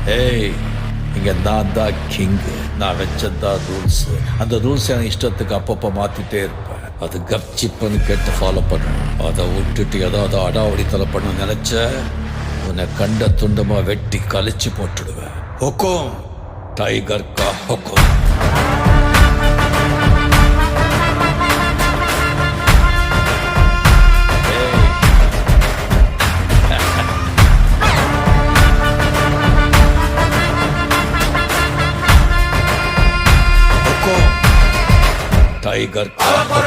ஏய், இங்க நான் தான் கிங்கு. நான் வச்சதான் ரூல்ஸ். அந்த ரூல்ஸ் என் இஷ்டத்துக்கு அப்பப்போ மாத்திட்டே இருப்பேன். அது கப்சிப்புன்னு கேட்டு ஃபாலோ பண்ணுவேன். அதை விட்டுட்டு ஏதாவது அடாவடித்தலை பண்ண நினைச்ச உன்னை கண்ட துண்டமா வெட்டி கழிச்சு போட்டுடுவேன். ஹுக்கும், டைகர் கா ஹுக்கும். டைகர் கலவர